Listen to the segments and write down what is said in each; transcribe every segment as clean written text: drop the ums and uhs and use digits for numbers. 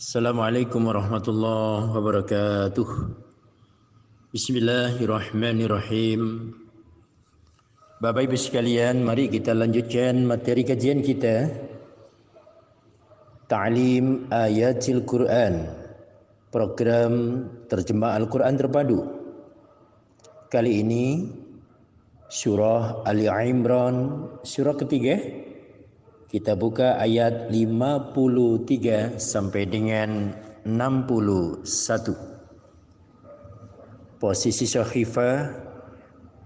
Assalamualaikum warahmatullahi wabarakatuh. Bismillahirrahmanirrahim. Bapak Ibu sekalian, mari kita lanjutkan materi kajian kita Ta'lim Ayatil Quran, program terjemah Al-Quran terpadu. Kali ini surah Ali Imran, surah ketiga. Kita buka ayat 53 sampai dengan 61. Posisi sahifah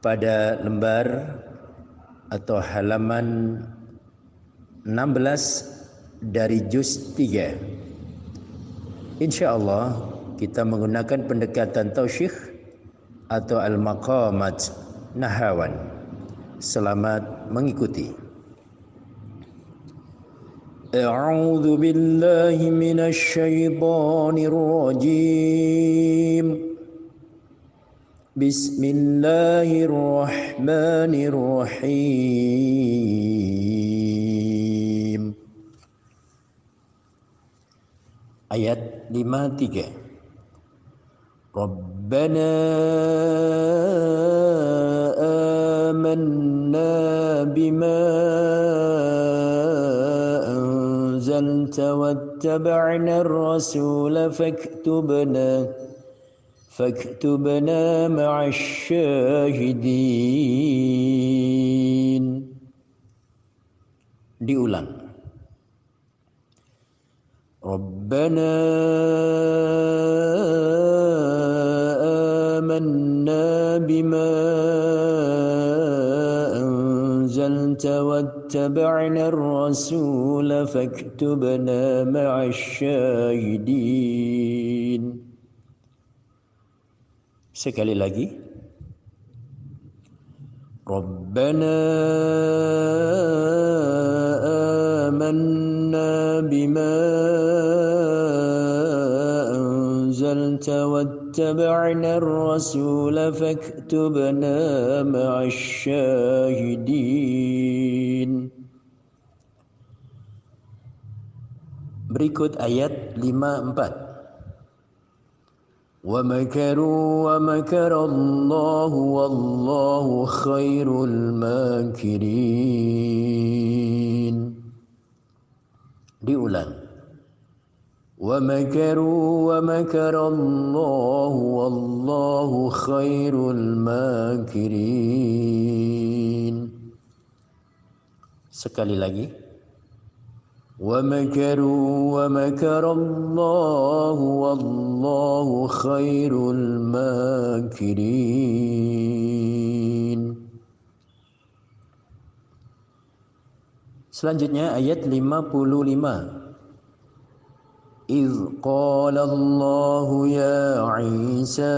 pada lembar atau halaman 16 dari juz 3. InsyaAllah kita menggunakan pendekatan tausyikh atau al-maqamat nahawan. Selamat mengikuti. A'udzu billahi minasy syaithanir rajim. Bismillahirrahmanirrahim. Ayat 53. Rabbana amanna bima anzalta wattaba'na ar-rasula فاكتبنا مع الشاهدين. Diulang. Rabbana amanna bima anzalta wattaba'na ar-rasula faktubna ma'a syahidin. Sekali lagi. Rabbana amanna bima anzalta wattaba'na ar-rasula faktubna ma'a syahidin. Berikut ayat 54. وَمَكَرُوا وَمَكَرَ اللَّهُ وَاللَّهُ خَيْرُ الْمَاكِرِينَ. Diulang. وَمَكَرُوا وَمَكَرَ اللَّهُ وَاللَّهُ خَيْرُ الْمَاكِرِينَ. Sekali lagi. وَمَكَرُوا وَمَكَرَ اللَّهُ وَاللَّهُ خَيْرُ الْمَاكِرِينَ. Selanjutnya ayat 55. إِذْ قَالَ اللَّهُ يَا عِيسَى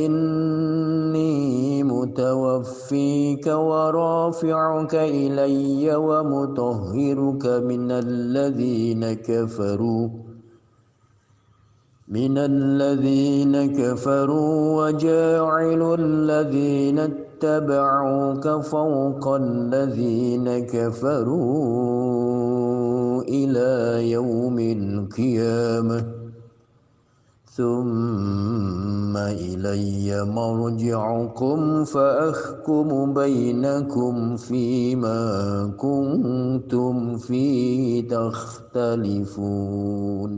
إِنِّي مُتَوَفِّيكَ وَرَافِعُكَ إِلَيَّ وَمُطَهِّرُكَ مِنَ الَّذِينَ كَفَرُوا وَجَاعِلُ الَّذِينَ اتَّبَعُوكَ فَوْقَ الَّذِينَ كَفَرُوا إِلَى يَوْمِ الْقِيَامَةِ ثُمَّ إِلَيَّ مَرْجِعُكُمْ فَأَحْكُمُ بَيْنَكُمْ فِيمَا كُنْتُمْ فِيهِ تَخْتَلِفُونَ.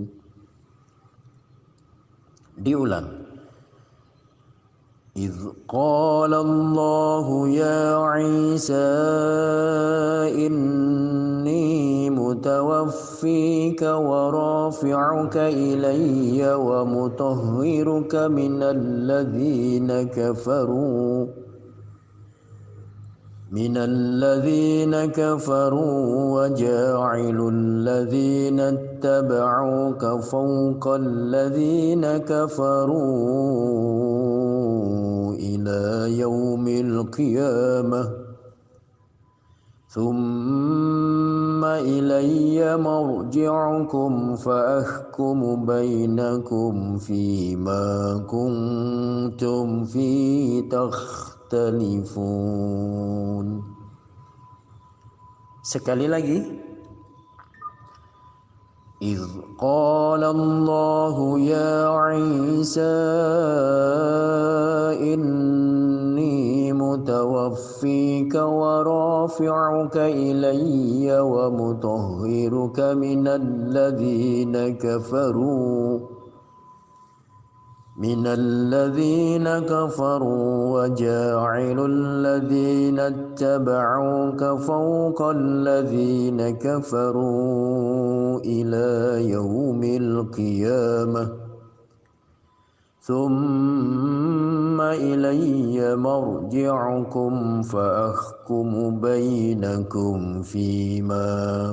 Diulang. إِذْ قَالَ اللَّهُ يَا عِيسَى إِنِّي مُتَوَفِّيكَ وَرَافِعُكَ إِلَيَّ وَمُطَهِّرُكَ مِنَ الَّذِينَ كَفَرُوا وَجَاعِلُ الَّذِينَ اتَّبَعُوكَ فَوْقَ الَّذِينَ كَفَرُوا إِلَى يَوْمِ الْقِيَامَةِ ثُمَّ إِلَيَّ مَرْجِعُكُمْ فَأَحْكُمُ بَيْنَكُمْ فِيمَا كُنْتُمْ فِيهِ تَخْتَلِفُونَ. Sekali lagi. إذ قال الله يا عيسى إني متوفيك ورافعك إلي ومطهرك من الذين كفروا وجاعل الذين اتبعوك فوق الذين كفروا إلى يوم القيامة ثم إلي مرجعكم فأحكم بينكم فيما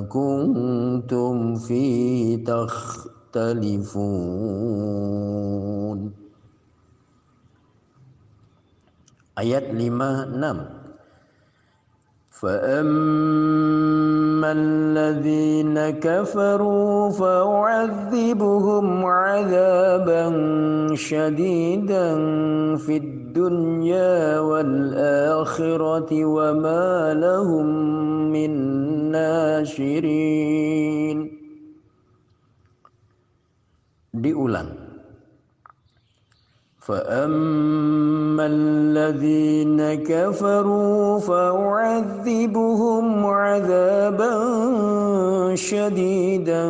كنتم فيه تختلفون. Ayat 5-6. فأما الذين كفروا فأعذبهم عذابا شديدا في الدنيا والآخرة وما لهم من ناشرين. Diulang. فأما الذين كفروا فأعذبهم عذابا شديدا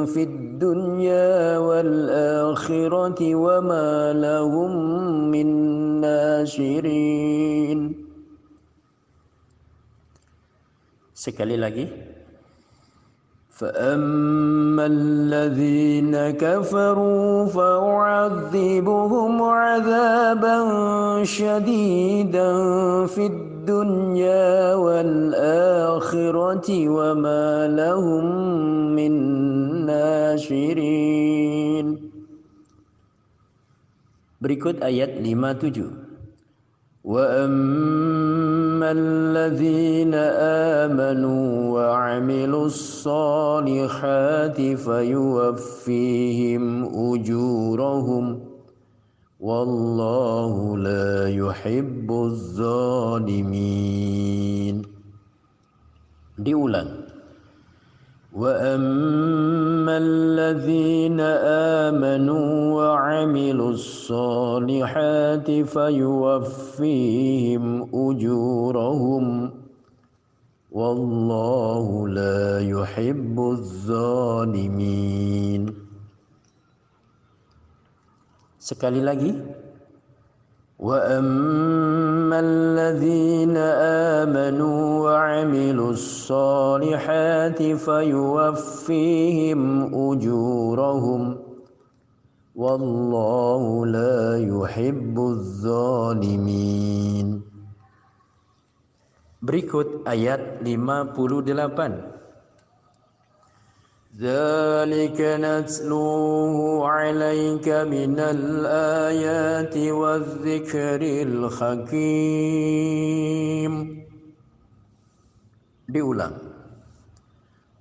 في الدنيا والآخرة وما لهم من ناشرين. Sekali lagi. فأما الذين كفروا فأعذبهم عذابا شديدا في الدنيا والآخرة وما لهم من ناشرين. Berikut ayat 5-7. وأما الذين آمنوا وعملوا الصالحات فيوفيهم أجورهم والله لا يحب الظالمين. Diulang. وأما الذين آمنوا وعملوا الصالحات فيوفيهم أجورهم والله لا يحب الظالمين. Sekali lagi. وأما الذين آمنوا وعملوا الصالحات فيوفيهم أجورهم والله لا يحب الظالمين. Berikut ayat 58. ذلك نتلوه عليك من الآيات والذكر الحكيم. Diulang.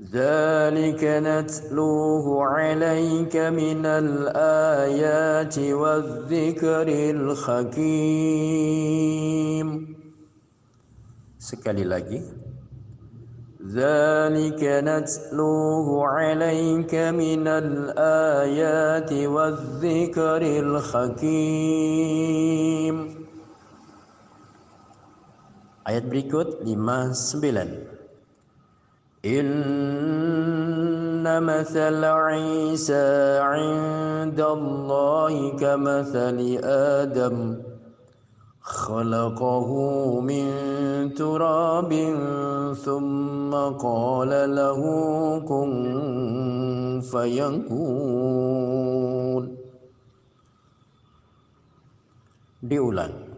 ذلك نتلوه عليك من الآيات والذكر الحكيم. Sekali lagi. ذلك نتلوه عليك من الآيات والذكر الحكيم. Ayat berikut 5-9. إن مثل عيسى عند الله كمثل آدم خلقه من تراب ثم قال له كن فيكون. Diulang.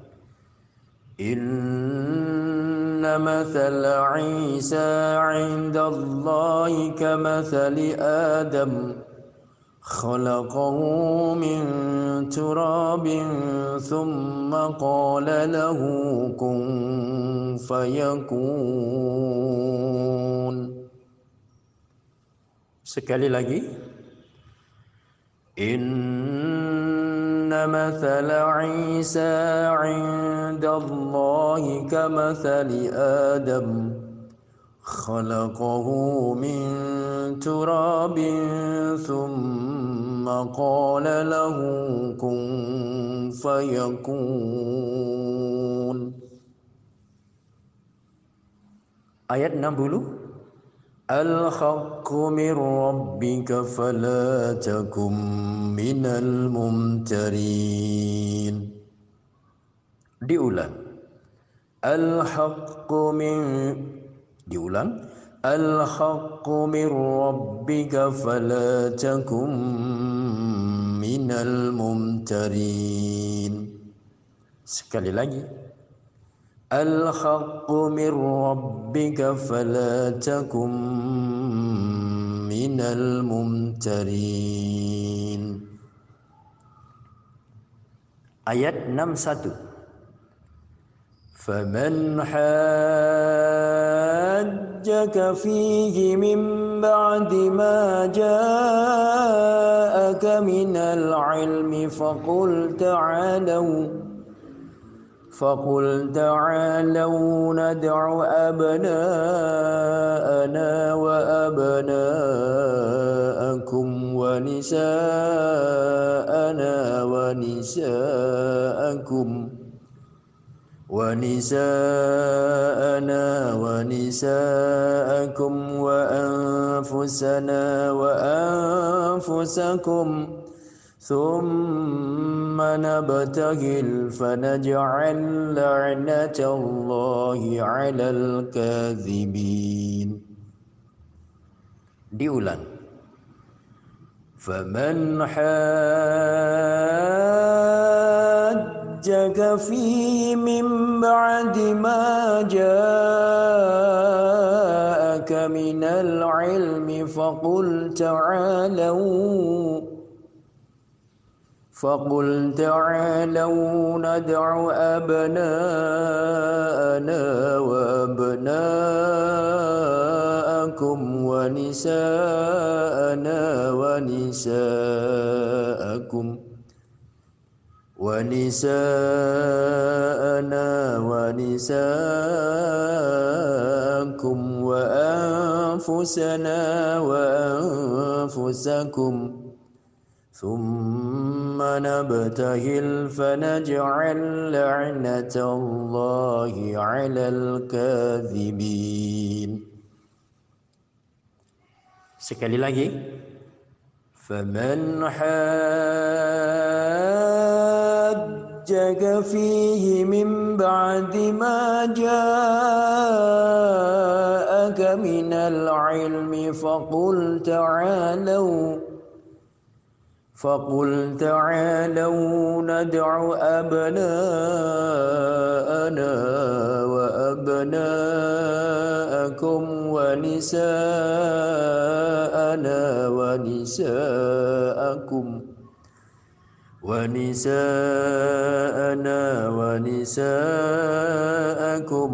إن مثل عيسى عند الله كمثل آدم خلقه من تراب ثم قال له كن فيكون. Sekali lagi. إن مثل عيسى عند الله كمثل آدم خلقه من تراب ثم قال له كن فيكون. Ayat 60. الحق من ربك فلا تكن من الممترين. Diulang. الحق من ربك فلا تكن من الممترين. Sekali lagi. الحق من ربك فلا تكن من الممترين. Ayat 61. فمن حاجك فيه من بعد ما جاءك من العلم فقل تعالوا ندع أبناءنا وأبناءكم ونساءنا ونساءكم وأنفسنا وأنفسكم ثم نبتهل فنجعل لعنة الله على الكاذبين. Diulang. فمن حاجك فيه من بعد ما جاءك من العلم فقل تعالوا ندع أبناءنا وأبناءكم ونساءنا ونساءكم وأنفسنا وأنفسكم ثم نبتهل فنجعل لعنة الله على الكاذبين. Sekali lagi. فمن حاجك فيه من بعد ما جاءك من العلم فقل تعالوا ندع أبناءنا وأبناءكم ونساءنا ونساءكم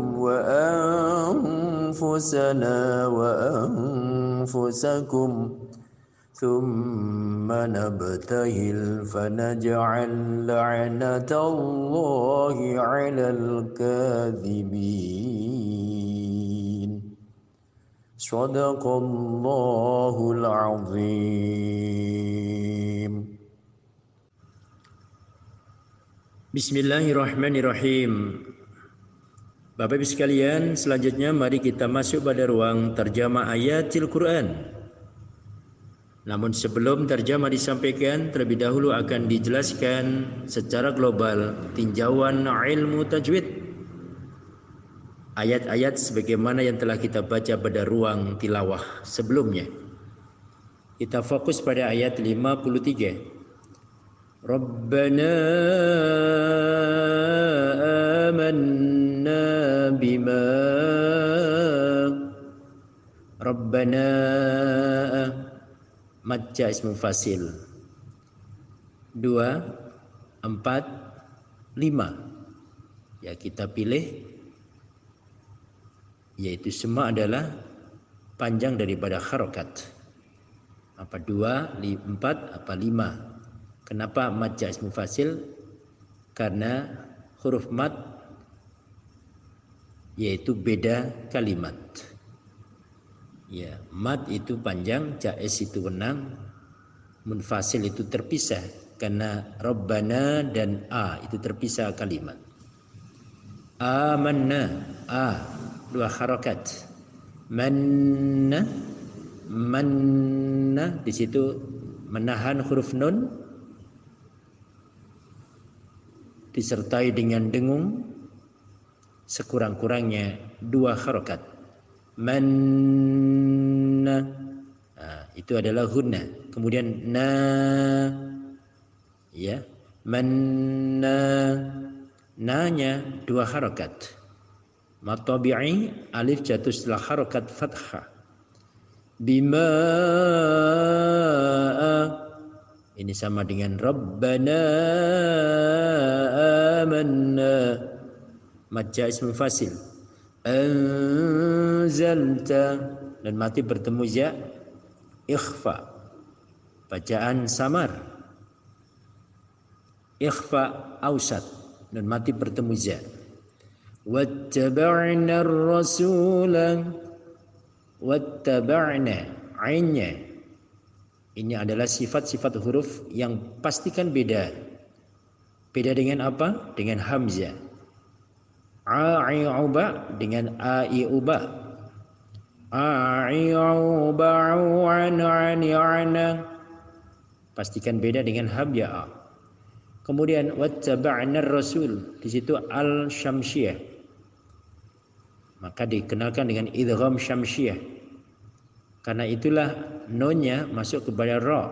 وأنفسنا وأنفسكم ثم نبتهل فنجعل لعنة الله على الكاذبين. صدق الله العظيم. Bismillahirrahmanirrahim. Bapak Ibu sekalian, selanjutnya mari kita masuk pada ruang terjemah ayatil Quran. Namun sebelum terjemah disampaikan, terlebih dahulu akan dijelaskan secara global tinjauan ilmu tajwid. Ayat-ayat sebagaimana yang telah kita baca pada ruang tilawah sebelumnya. Kita fokus pada ayat 53. Rabbana amanna bima Rabbana Madja ismu fasil 2, 4, 5. Ya, kita pilih, yaitu semua adalah panjang daripada harokat. Apa 2, 4, apa 5. Kenapa madja ismu fasil? Karena huruf mad yaitu beda kalimat. Ya, mad itu panjang, jaiz itu wenang, munfasil itu terpisah karena Rabbana dan a itu terpisah kalimat. Amanna, a dua harakat. Manna, manna di situ menahan huruf nun disertai dengan dengung sekurang-kurangnya dua harakat. Manna, itu adalah gunna. Kemudian na, ya, manna, nanya dua harakat. Matabi'i alif jatuh setelah harakat fathah. Bima, ini sama dengan Rabbana amanna, mad jaiz munfasil. Anzalta, dan mati bertemu ya, ikhfa, bacaan samar. Ikhfa ausat, dan mati bertemu ya. Wattaba'na ar-rasula, wattaba'na, ainnya ini adalah sifat-sifat huruf yang pastikan beda. Beda dengan apa? Dengan hamzah. A'i'uba dengan a'i'uba. A'i'uba'u'an'ani'ana, pastikan beda dengan hamzah. Kemudian wattaba'na ar-rasul, di situ al-syamsiyah, maka dikenalkan dengan idgham syamsiyah. Karena itulah nunnya masuk kepada ra,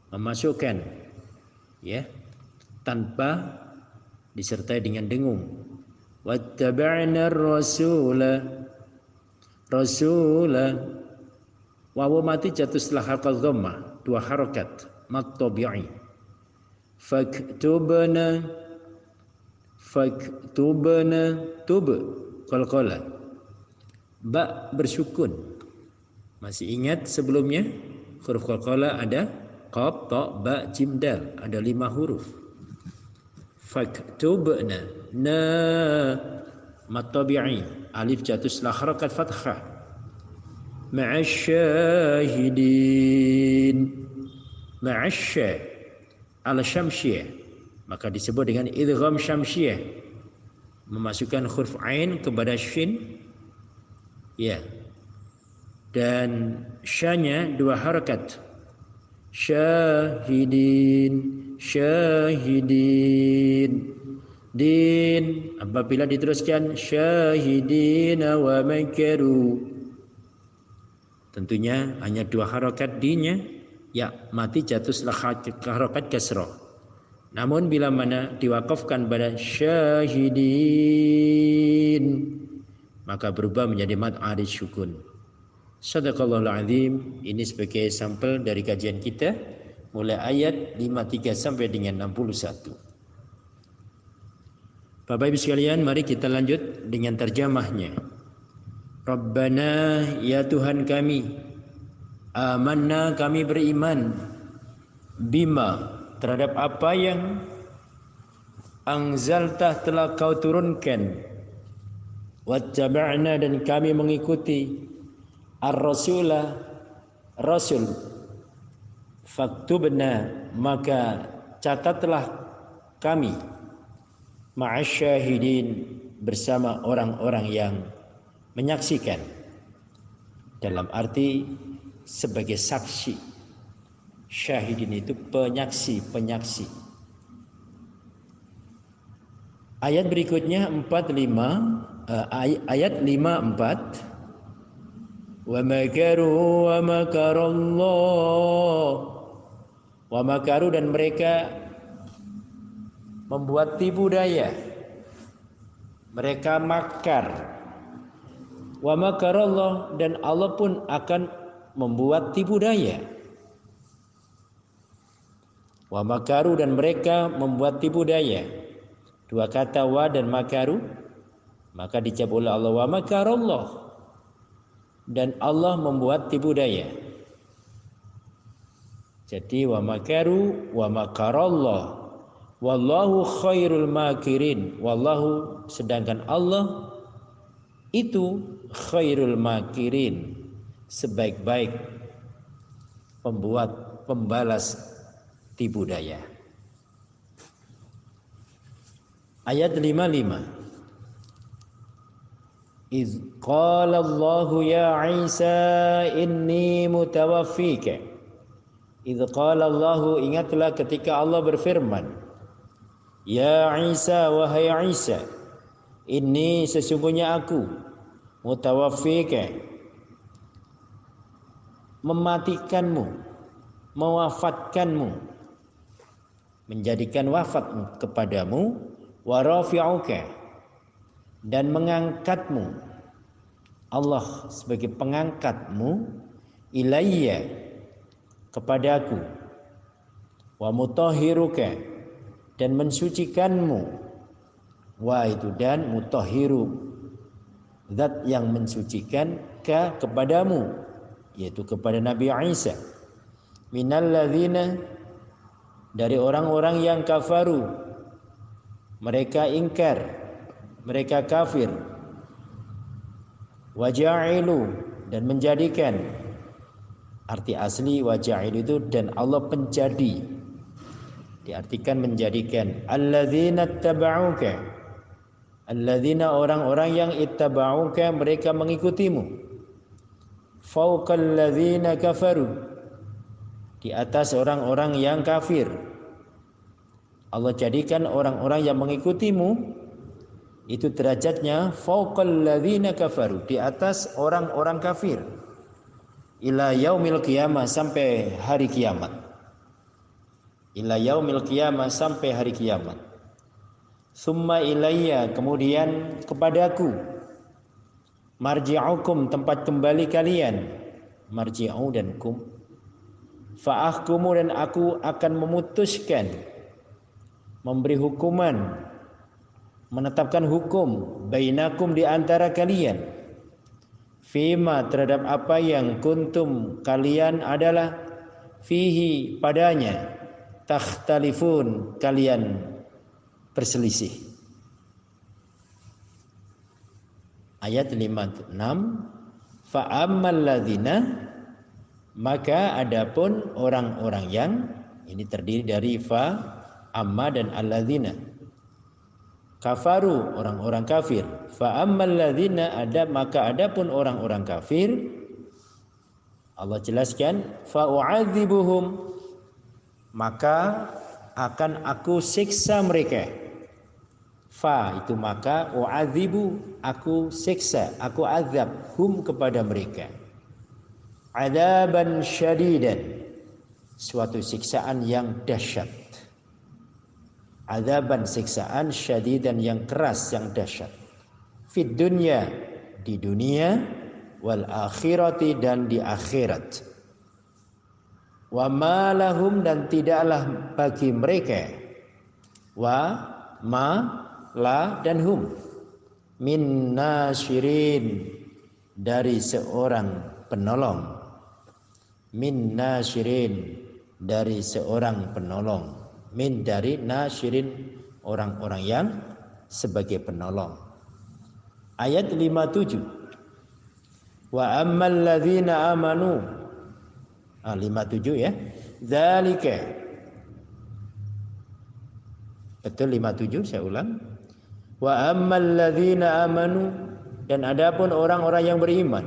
memasukkan ya tanpa disertai dengan dengung. Wattaba'na ar-rasula, rasula, wawu mati jatuh setelah harakat dhammah, dua harakat mad tabi'i. Faktubna, faktubna, tub qalqala, ba bersukun. Masih ingat sebelumnya huruf qalqala ada qaf, ta, ba, jim, dal, ada 5 huruf. Faktubna, na mad tabi'i, alif jatuh setelah harakat fathah. Ma'asyahidin, ma'asy al-syamsiyah, maka disebut dengan idgham syamsiyah, memasukkan huruf ain kepada shin, ya, dan syanya 2 harakat. Syahidin, syahidin, din, apabila diteruskan syahidina wa makaru, tentunya hanya 2 harakat dinnya, ya, mati jatuh setelah harakat kasrah. Namun bila mana diwakafkan pada syahidin, maka berubah menjadi mad arid syukun. Shadaqallahul azim. Ini sebagai sampel dari kajian kita mulai ayat 53 sampai dengan 61. Bapak Ibu sekalian, mari kita lanjut dengan terjemahnya. Rabbana, ya Tuhan kami, amanna, kami beriman, bima, terhadap apa yang anzaltah, telah kau turunkan, wattaba'na, dan kami mengikuti, ar-rasulah, rasul, faktubna, maka catatlah kami, ma'asyahidin, bersama orang-orang yang menyaksikan, dalam arti sebagai saksi. Syahidin itu penyaksi. Ayat berikutnya 45, ayat 54, wa makaru wa makarallah, wa makaru, dan mereka membuat tipu daya, mereka makar. Wa makarallah, dan Allah pun akan membuat tipu daya. Wa makaru, dan mereka membuat tipu daya. 2 kata wa dan makaru, maka dijawab oleh Allah, wa makarallah, dan Allah membuat tipu daya. Jadi wa makaru wa makarallah, wallahu khairul makirin, wallahu, sedangkan Allah itu khairul makirin, sebaik-baik pembalas tipu daya. Ayat 55. Iz qala Allahu ya Isa inni mutawaffika. Iz qala Allahu, ingatlah ketika Allah berfirman, ya Isa, wahai Isa, inni sesungguhnya aku mutawaffika, mematikanmu, mewafatkanmu, menjadikan wafat kepadamu, wa rafi'uka, dan mengangkatmu, Allah sebagai pengangkatmu, ilayya, kepadaku, wa mutahhiruka, dan mensucikanmu, wa itu dan mutahhiru, zat yang mensucikan kepadamu, yaitu kepada Nabi Isa, minal ladzina, dari orang-orang yang kafaru, mereka ingkar, mereka kafir, waja'ilu, dan menjadikan, arti asli waja'ilu itu dan Allah penjadi, diartikan menjadikan, alladzina ittaba'uka, alladzina orang-orang yang ittaba'uka, mereka mengikutimu, fauqal ladzina kafaru, di atas orang-orang yang kafir. Allah jadikan orang-orang yang mengikutimu itu derajatnya fauqal ladzina kafaru, di atas orang-orang kafir, ila yaumil qiyamah, sampai hari kiamat. Ila yaumil qiyamah, sampai hari kiamat. Summa ilayya, kemudian kepadaku, marji'ukum, tempat kembali kalian, marji'u dan kum, fa'ahkumu, dan aku akan memutuskan, memberi hukuman, menetapkan hukum, bainakum, di antara kalian, fima, terhadap apa yang kuntum, kalian adalah, fihi, padanya, takhtalifun, kalian berselisih. Ayat 56. Fa ammal ladzina, maka adapun orang-orang yang, ini terdiri dari fa, amma, dan alladzina, kafaru, orang-orang kafir. Fa ammal ladzina, maka adapun orang-orang kafir, Allah jelaskan, fa u'adzibuhum, maka akan aku siksa mereka. Fa itu maka, u'adzibu, aku siksa, aku azab, hum, kepada mereka, adzaban syadidan, suatu siksaan yang dahsyat. Adzaban, siksaan, syadidan, yang keras, yang dahsyat. Fid dunya, di dunia, wal akhirati, dan di akhirat. Wa ma lahum, dan tidaklah bagi mereka, wa ma, la, dan hum, min nasyirin, dari seorang penolong, min nasyirin, dari seorang penolong, min, dari nasyirin, orang-orang yang sebagai penolong. Ayat 57. Wa ammal ladzina amanu, 57 ya, dzalika, betul 57, saya ulang. Wa ammal ladzina amanu, dan adapun orang-orang yang beriman.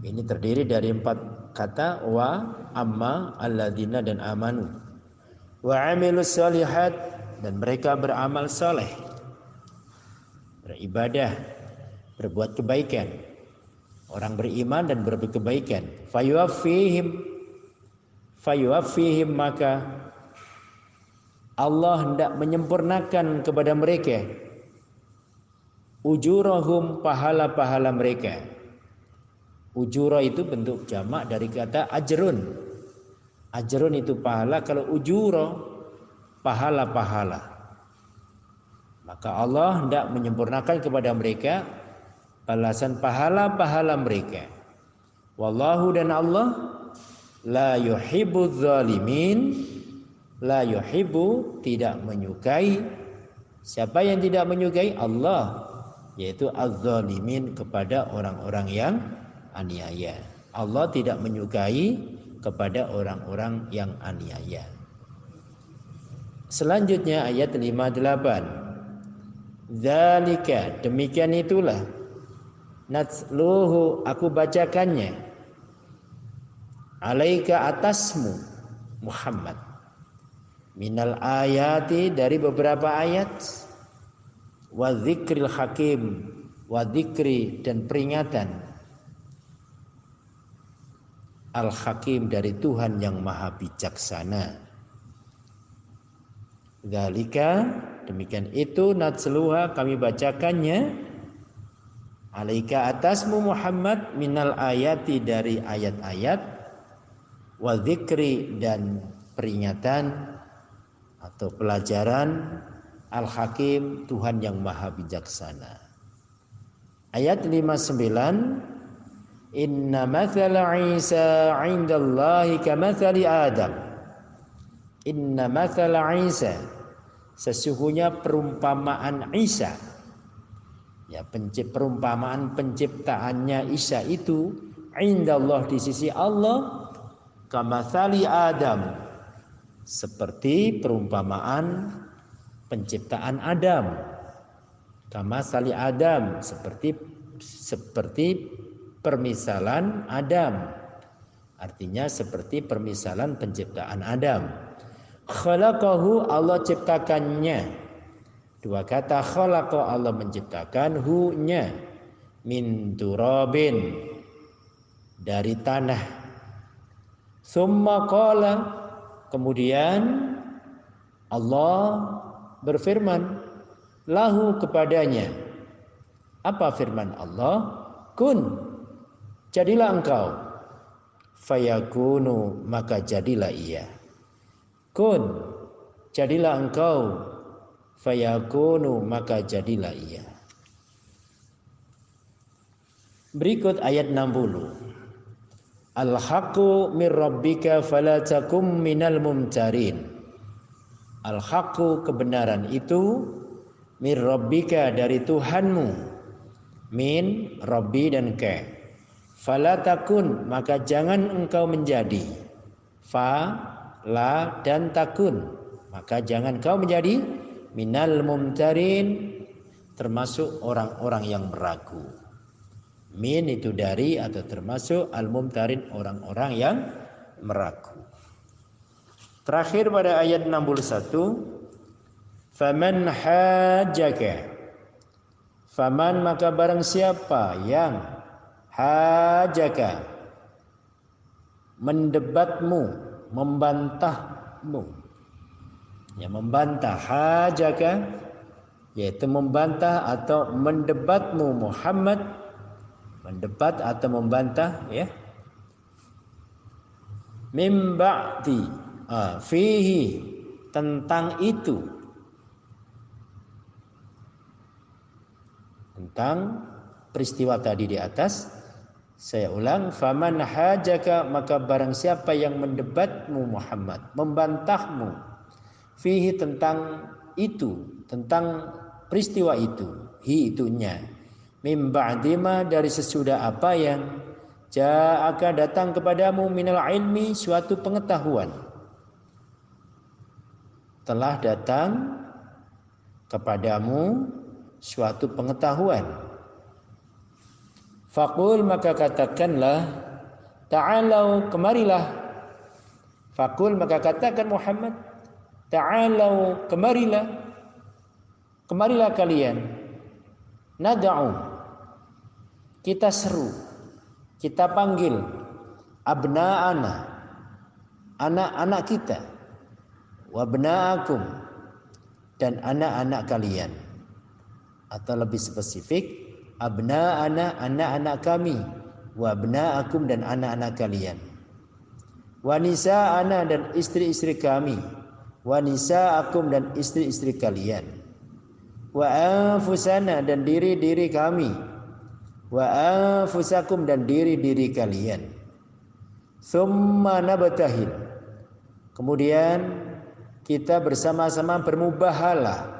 Ini terdiri dari 4 kata, wa, amma, alladzina, dan amanu. Wa amilus shalihat, dan mereka beramal saleh, beribadah, berbuat kebaikan. Orang beriman dan berbuat kebaikan. Fayuwaffihim, maka Allah hendak menyempurnakan kepada mereka, ujurahum, pahala-pahala mereka. Ujurah itu bentuk jamak dari kata ajrun. Ajrun itu pahala, kalau ujurah pahala-pahala. Maka Allah hendak menyempurnakan kepada mereka balasan pahala-pahala mereka. Wallahu, dan Allah, la yuhibbudz zalimin, la yuhibbu, tidak menyukai. Siapa yang tidak menyukai? Allah, yaitu az-zalimin, kepada orang-orang yang aniaya. Allah tidak menyukai kepada orang-orang yang aniaya. Selanjutnya ayat 58. Dzalika, demikian itulah, natsluhu, aku bacakannya, alaika, atasmu Muhammad, minal ayati, dari beberapa ayat, wa dzikril hakim, wa dzikri, dan peringatan, al hakim, dari Tuhan yang maha bijaksana. Dzalika, demikian itu, natsluha, kami bacakannya, alaika, atasmu Muhammad, minal ayati, dari ayat-ayat, wa dzikri, dan peringatan atau pelajaran, al hakim, Tuhan yang maha bijaksana. Ayat 59, inna mathala Isa 'indallahi kamathali Adam. Inna mathala Isa, sesungguhnya perumpamaan Isa, ya, perumpamaan penciptaannya Isa itu, indallah, di sisi Allah, kamathali Adam, seperti perumpamaan penciptaan Adam. Kamathali Adam, seperti permisalan Adam. Artinya seperti permisalan penciptaan Adam. Khalaqahu, Allah ciptakannya. Dua kata, khalaqa, Allah menciptakan, hu-nya, min turabin, dari tanah. Summa qala, kemudian Allah berfirman, lahu, kepadanya. Apa firman Allah? Kun, jadilah engkau. Fayakunu, maka jadilah ia. Kun, jadilah engkau. Fayakunu, maka jadilah ia. Berikut ayat 60. Al-haqqu mir rabbika fala takum minal mumtarin. Al-haqqu, kebenaran itu, mir rabbika, dari Tuhanmu, min, rabbi, dan ka, fala takun, maka jangan engkau menjadi, fa, la, dan takun, maka jangan kau menjadi, minal mumtarin, termasuk orang-orang yang meragu. Min itu dari atau termasuk, al-mumtarin, orang-orang yang meragu. Terakhir pada ayat 61, faman hajjaka, faman, maka barang siapa yang hajjaka, mendebatmu, membantahmu, ya, membantah, hajjaka, yaitu membantah atau mendebatmu Muhammad, mendebat atau membantah, ya, mim ba'di, fihi, tentang itu, tentang peristiwa tadi di atas. Saya ulang, faman hajaka, maka barang siapa yang mendebatmu Muhammad, membantahmu, fihi, tentang itu, tentang peristiwa itu, hi, itunya, mim ba'dima, dari sesudah apa yang ja'aka, datang kepadamu, minal ilmi, suatu pengetahuan, telah datang kepadamu suatu pengetahuan. Faqul, maka katakanlah, ta'alau, kemarilah. Faqul, maka katakan Muhammad, ta'alau, kemarilah, kemarilah kalian, nad'u, kita seru, kita panggil, abna'ana, anak-anak kita, wabna'akum, dan anak-anak kalian. Atau lebih spesifik, abna'ana, anak-anak kami, wabna'akum, dan anak-anak kalian, wanisa'ana, dan istri-istri kami, wanisa'akum, dan istri-istri kalian, wa anfusana, dan diri-diri kami, wa anfusakum, dan diri-diri kalian, thumma nabtahil, kemudian kita bersama-sama bermubahalah,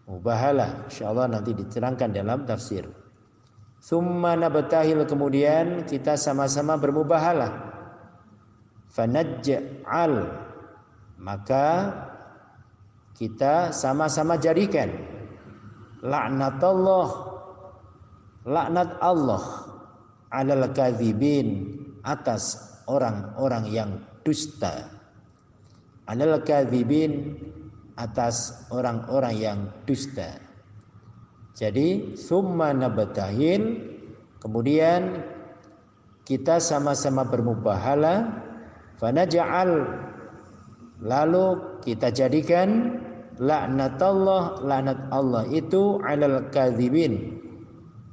mubahalah, insyaallah nanti diterangkan dalam tafsir. Tsumma nabtahil, kemudian kita sama-sama bermubahalah. Fanaj'al, maka kita sama-sama jadikan laknatullah, laknat Allah, alal kadzibin, atas orang-orang yang dusta. Alal kadzibin, atas orang-orang yang dusta. Jadi summa nabtahil, kemudian kita sama-sama bermubahalah. Fanaj'al, lalu kita jadikan laknatullah, laknat Allah itu alal kadzibin,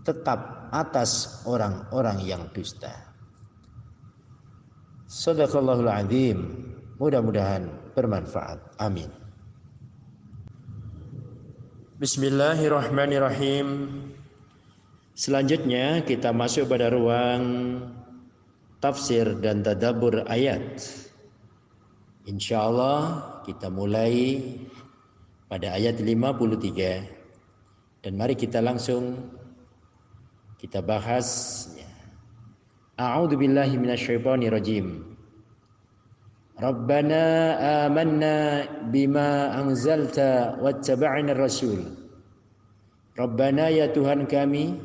tetap atas orang-orang yang dusta. Shadaqallahul azim. Mudah-mudahan bermanfaat. Amin. Bismillahirrahmanirrahim. Selanjutnya kita masuk pada ruang tafsir dan tadabbur ayat. Insyaallah kita mulai pada ayat 53 dan mari kita langsung kita bahas. A'udzu billahi minasyaitonir rajim. Rabbana amanna bima anzalta wattaba'na ar-rasul. Rabbana, ya Tuhan kami,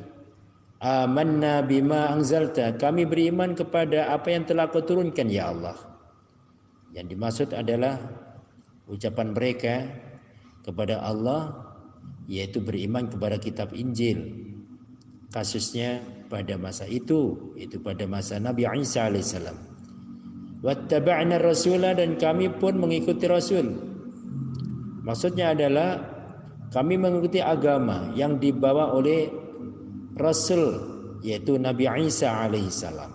amanna bima anzalta, kami beriman kepada apa yang telah Kau turunkan ya Allah. Yang dimaksud adalah ucapan mereka kepada Allah, yaitu beriman kepada kitab Injil. Kasusnya pada masa itu pada masa Nabi Isa alaihissalam. Wattaba'na ar-rasula, dan kami pun mengikuti Rasul. Maksudnya adalah kami mengikuti agama yang dibawa oleh Rasul, yaitu Nabi Isa alaihissalam.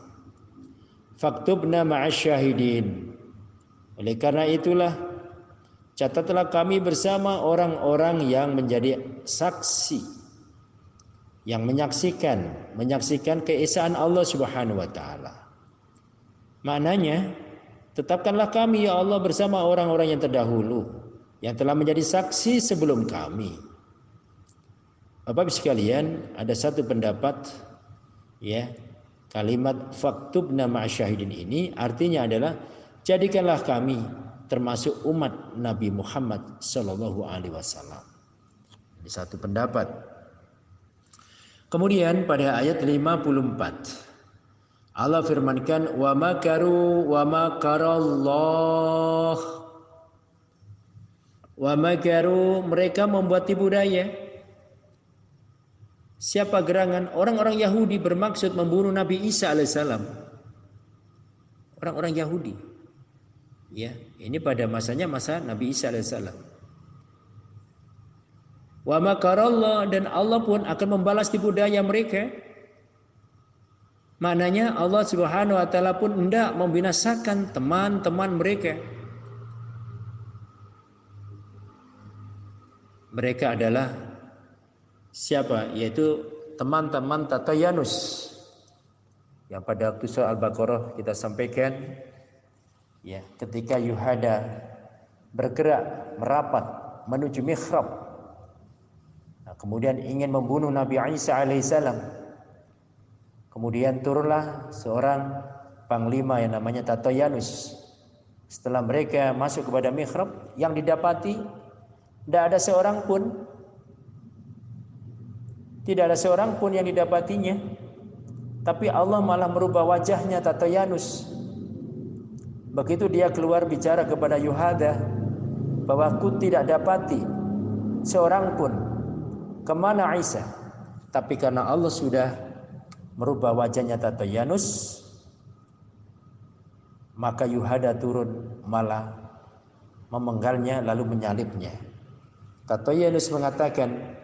Faktubna ma'asyahidin. Oleh karena itulah catatlah kami bersama orang-orang yang menjadi saksi, yang menyaksikan keesaan Allah Subhanahu wa taala. Maknanya, tetapkanlah kami ya Allah bersama orang-orang yang terdahulu yang telah menjadi saksi sebelum kami. Bapak sekalian, ada satu pendapat ya, kalimat faktubna ma'asyahidin ini artinya adalah jadikanlah kami termasuk umat Nabi Muhammad sallallahu alaihi wasallam. Ini satu pendapat. Kemudian pada ayat 54 Allah firmankan wa makaru wa makarallah. Wa makaru, mereka membuat tipu daya. Siapa gerangan? Orang-orang Yahudi bermaksud membunuh Nabi Isa alaihissalam. Orang-orang Yahudi. Ya, ini pada masanya masa Nabi Isa alaihissalam. Wa makarallah, dan Allah pun akan membalas tipu daya mereka. Maknanya Allah Subhanahu wa taala pun hendak membinasakan teman-teman mereka. Mereka adalah siapa? Yaitu teman-teman Tatayanus yang pada waktu surah Al-Baqarah kita sampaikan ya, ketika Yuhada bergerak merapat menuju mihrab, nah, kemudian ingin membunuh Nabi Isa alaihissalam. Kemudian turunlah seorang panglima yang namanya Tatayanus. Setelah mereka masuk kepada mihrab, yang didapati tidak ada seorang pun yang didapatinya. Tapi Allah malah merubah wajahnya Tatayanus. Begitu dia keluar bicara kepada Yuhada bahwa aku tidak dapati seorang pun, kemana Isa? Tapi karena Allah sudah merubah wajahnya Tatayanus, maka Yuhada turun malah memenggalnya lalu menyalibnya. Tatayanus mengatakan,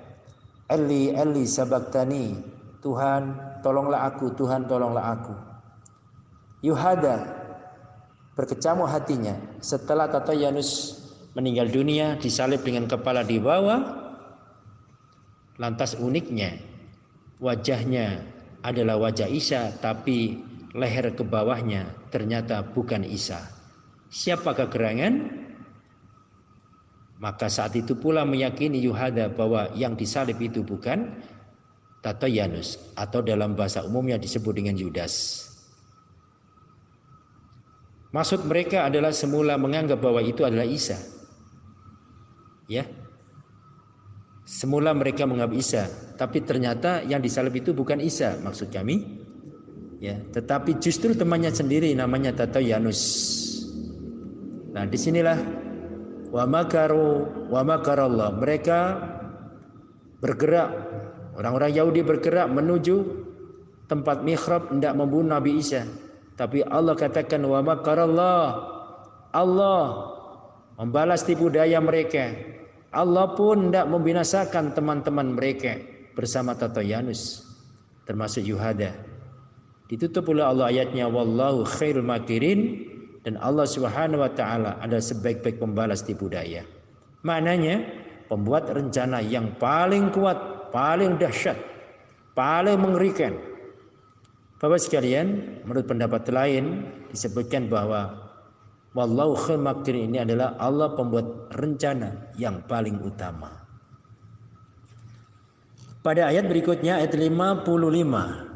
Eli sabaktani, Tuhan tolonglah aku, Tuhan tolonglah aku. Yuhada berkecamuk hatinya setelah Tatayanus meninggal dunia disalib dengan kepala di bawah. Lantas uniknya wajahnya adalah wajah Isa, tapi leher ke bawahnya ternyata bukan Isa. Siapakah gerangan? Maka saat itu pula meyakini Yuhada bahwa yang disalib itu bukan Tatoyanus, atau dalam bahasa umumnya disebut dengan Yudas. Maksud mereka adalah semula menganggap bahwa itu adalah Isa. Ya. Semula mereka menganggap Isa, tapi ternyata yang disalib itu bukan Isa maksud kami. Ya, tetapi justru temannya sendiri namanya Tatoyanus. Nah, disinilah wa makaru wa makarallah. Mereka bergerak, orang-orang Yahudi bergerak menuju tempat mihrab hendak membunuh Nabi Isa. Tapi Allah katakan wa makarallah. Allah membalas tipu daya mereka. Allah pun hendak membinasakan teman-teman mereka bersama Tatoyanus, termasuk Yuhada. Ditutup oleh Allah ayatnya wallahu khairul makirin, dan Allah Subhanahu wa taala adalah sebaik-baik pembalas tipu daya. Maknanya pembuat rencana yang paling kuat, paling dahsyat, paling mengerikan. Bapak sekalian, menurut pendapat lain disebutkan bahwa wallahu khairul makirin ini adalah Allah pembuat rencana yang paling utama. Pada ayat berikutnya ayat 55,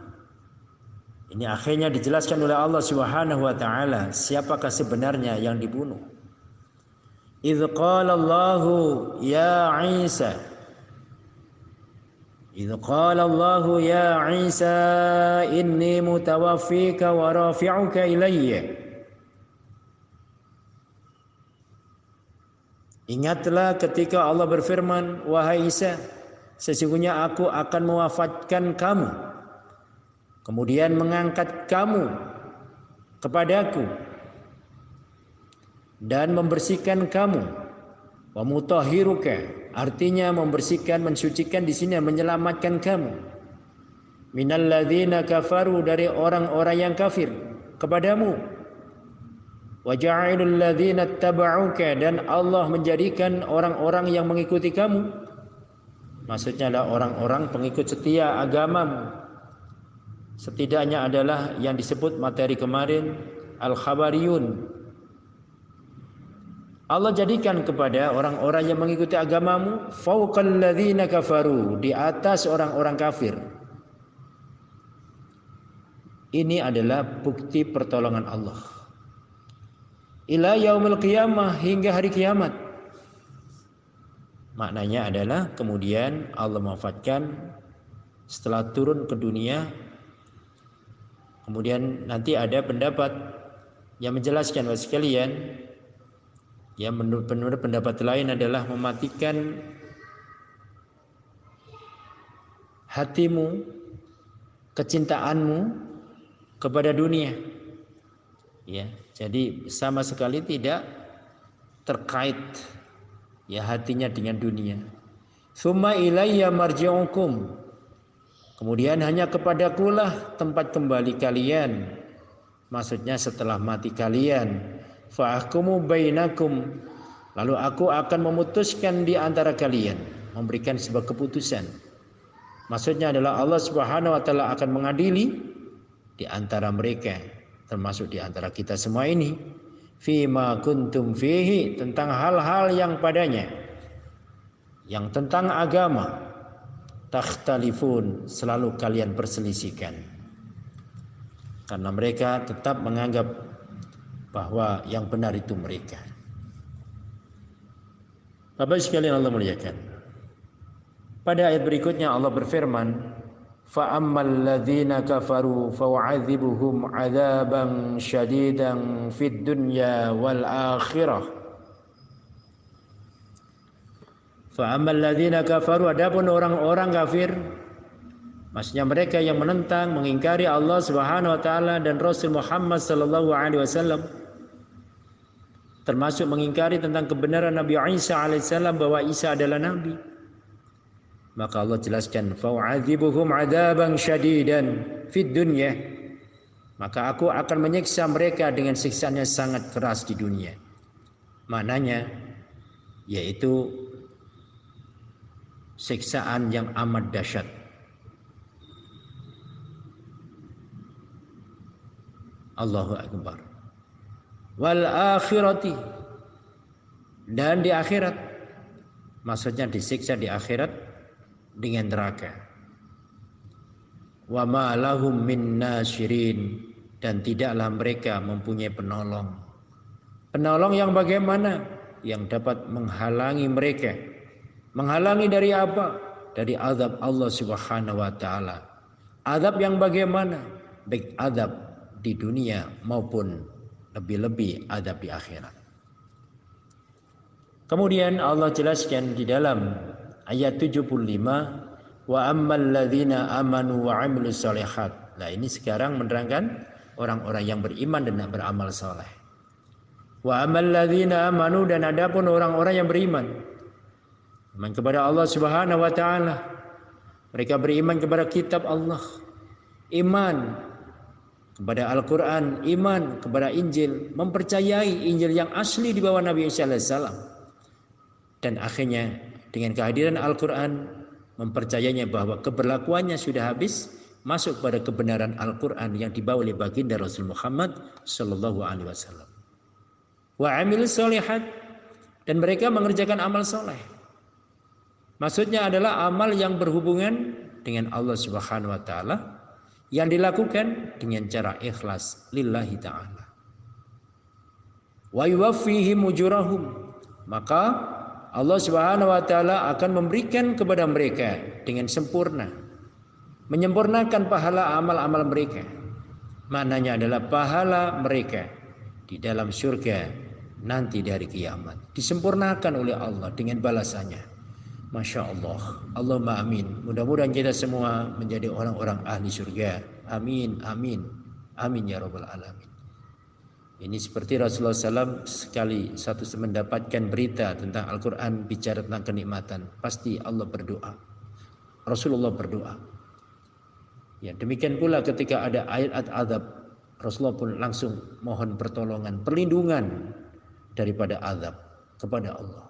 ini akhirnya dijelaskan oleh Allah Subhanahu wa taala siapakah sebenarnya yang dibunuh. Idz qala Allahu ya Isa. Idz qala Allahu ya Isa inni mutawaffika wa rafi'uka ilayya. Ingatlah ketika Allah berfirman, wahai Isa, sesungguhnya aku akan mewafatkan kamu, kemudian mengangkat kamu kepadaku dan membersihkan kamu. Wa mutahhiruka, artinya membersihkan, mensucikan di sini menyelamatkan kamu. Minal ladzina kafaru, dari orang-orang yang kafir kepadamu. Wa ja'ilul ladzina tabauka, dan Allah menjadikan orang-orang yang mengikuti kamu, maksudnya adalah orang-orang pengikut setia agamamu. Setidaknya adalah yang disebut materi kemarin al-khabariyun. Allah jadikan kepada orang-orang yang mengikuti agamamu fauqal ladzina kafaru, di atas orang-orang kafir. Ini adalah bukti pertolongan Allah ila yaumil qiyamah, hingga hari kiamat. Maknanya adalah kemudian Allah mewafatkan setelah turun ke dunia. Kemudian nanti ada pendapat yang menjelaskan bahwa sekalian, yang menurut pendapat lain adalah mematikan hatimu, kecintaanmu kepada dunia. Ya, jadi sama sekali tidak terkait ya hatinya dengan dunia. Summa ilayya marji'ukum, kemudian hanya kepadakulah tempat kembali kalian, maksudnya setelah mati kalian. Fa'ahkumu bainakum, lalu aku akan memutuskan di antara kalian, memberikan sebuah keputusan. Maksudnya adalah Allah Subhanahu wa taala akan mengadili di antara mereka, termasuk di antara kita semua ini, fima kuntum fihi, tentang hal-hal yang padanya, yang tentang agama, takhtalifun, selalu kalian perselisihkan. Karena mereka tetap menganggap bahwa yang benar itu mereka. Bapak sekalian Allah muliakan, pada ayat berikutnya Allah berfirman, fa ammal ladzina kafaru fa'u'adzibuhum 'adzaban syadidan fid dunya wal akhirah. Fa ammal ladzina kafaru, adapun orang-orang kafir, maksudnya mereka yang menentang, mengingkari Allah Subhanahu wa taala dan Rasul Muhammad sallallahu alaihi wasallam, termasuk mengingkari tentang kebenaran Nabi Isa alaihissalam bahwa Isa adalah nabi, maka Allah jelaskan fa'u'adzibuhum 'adzaban syadidan fid dunya, maka aku akan menyiksa mereka dengan siksaan yang sangat keras di dunia. Maknanya yaitu siksaan yang amat dahsyat. Allahu akbar. Wal akhirati, dan di akhirat, maksudnya disiksa di akhirat dengan neraka. wa ma lahum min nasyirin, dan tidaklah mereka mempunyai penolong. Penolong yang bagaimana? Yang dapat menghalangi mereka. Menghalangi dari apa? Dari azab Allah Subhanahu wa taala. Azab yang bagaimana? Baik azab di dunia maupun lebih-lebih azab di akhirat. Kemudian Allah jelaskan di dalam ayat 75, wa ammal ladzina amanu wa 'amilus shalihat. Nah, ini sekarang menerangkan orang-orang yang beriman dan beramal saleh. Wa ammal ladzina amanu, dan adapun orang-orang yang beriman kepada Allah Subhanahu wa taala. Mereka beriman kepada kitab Allah, iman kepada Al-Qur'an, iman kepada Injil, mempercayai Injil yang asli di bawah Nabi Isa alaihissalam. Dan akhirnya dengan kehadiran Al-Qur'an mempercayainya bahwa keberlakuannya sudah habis, masuk pada kebenaran Al-Qur'an yang dibawa oleh baginda Rasul Muhammad sallallahu alaihi wasallam. Wa 'amilus shalihat, dan mereka mengerjakan amal soleh. Maksudnya adalah amal yang berhubungan dengan Allah Subhanahu wa taala, yang dilakukan dengan cara ikhlas lillahi ta'ala. Wa yuwaffihim ujurahum, maka Allah Subhanahu wa taala akan memberikan kepada mereka dengan sempurna, menyempurnakan pahala amal-amal mereka. Maknanya adalah pahala mereka di dalam surga nanti dari kiamat disempurnakan oleh Allah dengan balasannya. Masya Allah. Allahumma amin. Mudah-mudahan kita semua menjadi orang-orang ahli surga. Amin, amin, amin ya rabbal alamin. Ini seperti Rasulullah SAW sekali satu mendapatkan berita tentang Al-Quran bicara tentang kenikmatan, pasti Allah berdoa. Rasulullah berdoa. Ya, demikian pula ketika ada ayat azab, Rasulullah pun langsung mohon pertolongan, perlindungan daripada azab kepada Allah.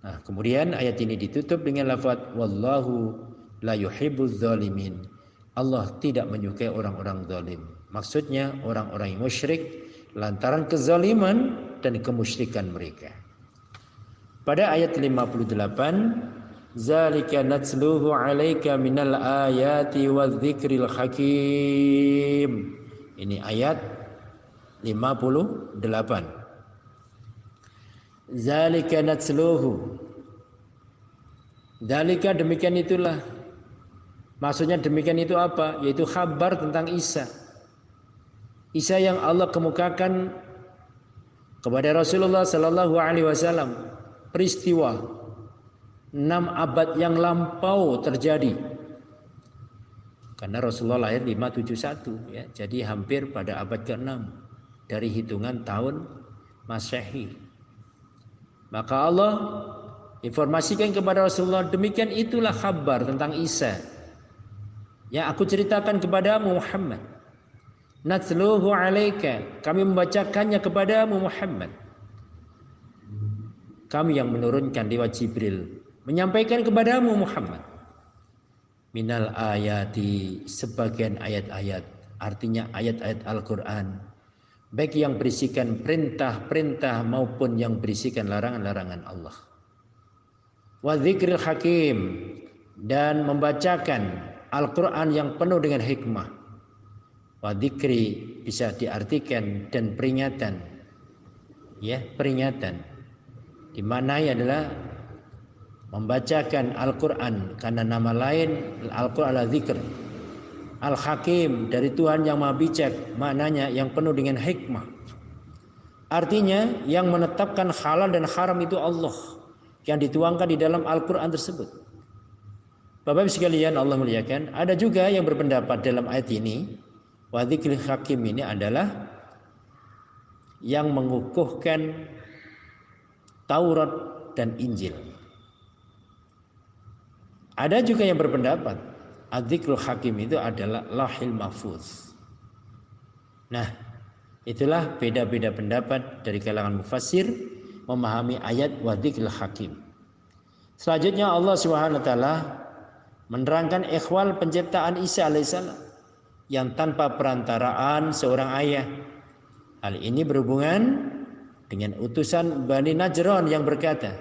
Nah, kemudian ayat ini ditutup dengan lafaz wallahu la yuhibbuz zalimin. Allah tidak menyukai orang-orang zalim. Maksudnya orang-orang yang musyrik lantaran kezaliman dan kemusyrikan mereka. Pada ayat 58, zalika natsluhu 'alaika minal ayati wadh-dzikril hakim. Ini ayat 58. Zalika natsluhu. Zalika demikian itulah. Maksudnya demikian itu apa? Yaitu kabar tentang Isa. Isa yang Allah kemukakan kepada Rasulullah sallallahu alaihi wasallam. Peristiwa 6 abad yang lampau terjadi. Karena Rasulullah lahir 571 ya. Jadi hampir pada abad ke-6 dari hitungan tahun Masehi. Maka Allah informasikan kepada Rasulullah, demikian itulah kabar tentang Isa yang aku ceritakan kepadamu Muhammad. Natsluhu 'alaika, kami membacakannya kepadamu Muhammad. Kami yang menurunkan lewat Jibril menyampaikan kepadamu Muhammad. Minal ayati, sebagian ayat-ayat, artinya ayat-ayat Al-Quran, baik yang berisikan perintah-perintah maupun yang berisikan larangan-larangan Allah. Wa dzikril hakim, dan membacakan Al-Quran yang penuh dengan hikmah. Wa dzikri bisa diartikan dan peringatan. Ya, peringatan. Di mana adalah membacakan Al-Quran karena nama lain Al-Quran adalah dzikr. Al-Hakim dari Tuhan yang Maha Bijak, maknanya yang penuh dengan hikmah. Artinya yang menetapkan halal dan haram itu Allah, yang dituangkan di dalam Al-Quran tersebut. Bapak-Ibu sekalian Allah muliakan, ada juga yang berpendapat dalam ayat ini, wa dzikril hakim ini adalah yang mengukuhkan Taurat dan Injil. Ada juga yang berpendapat Adz-Dzikrul Hakim itu adalah Lauhil Mahfuz. Nah, itulah beda-beda pendapat dari kalangan mufassir memahami ayat Wadz-Dzikrul Hakim. Selanjutnya Allah Subhanahu wa taala menerangkan ikhwal penciptaan Isa alaihissalam yang tanpa perantaraan seorang ayah. Hal ini berhubungan dengan utusan Bani Najran yang berkata,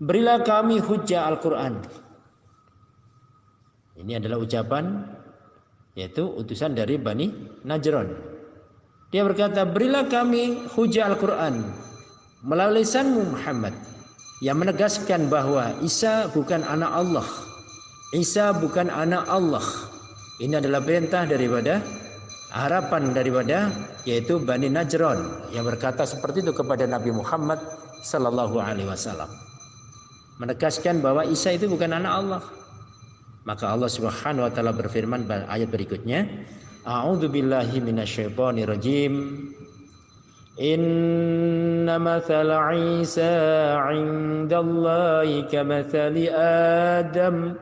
"Berilah kami hujjah Al-Qur'an." Ini adalah ucapan yaitu utusan dari Bani Najran. Dia berkata, berilah kami hujah Al-Quran melalui lisanmu Muhammad yang menegaskan bahwa Isa bukan anak Allah. Isa bukan anak Allah. Ini adalah perintah daripada harapan daripada yaitu Bani Najran yang berkata seperti itu kepada Nabi Muhammad sallallahu alaihi wasallam. Menegaskan bahwa Isa itu bukan anak Allah. Maka Allah Subhanahu wa taala berfirman pada ayat berikutnya, A'udzu billahi minasyaitonir rajim. Inna mathala Isa 'indallahi kamathali Adam.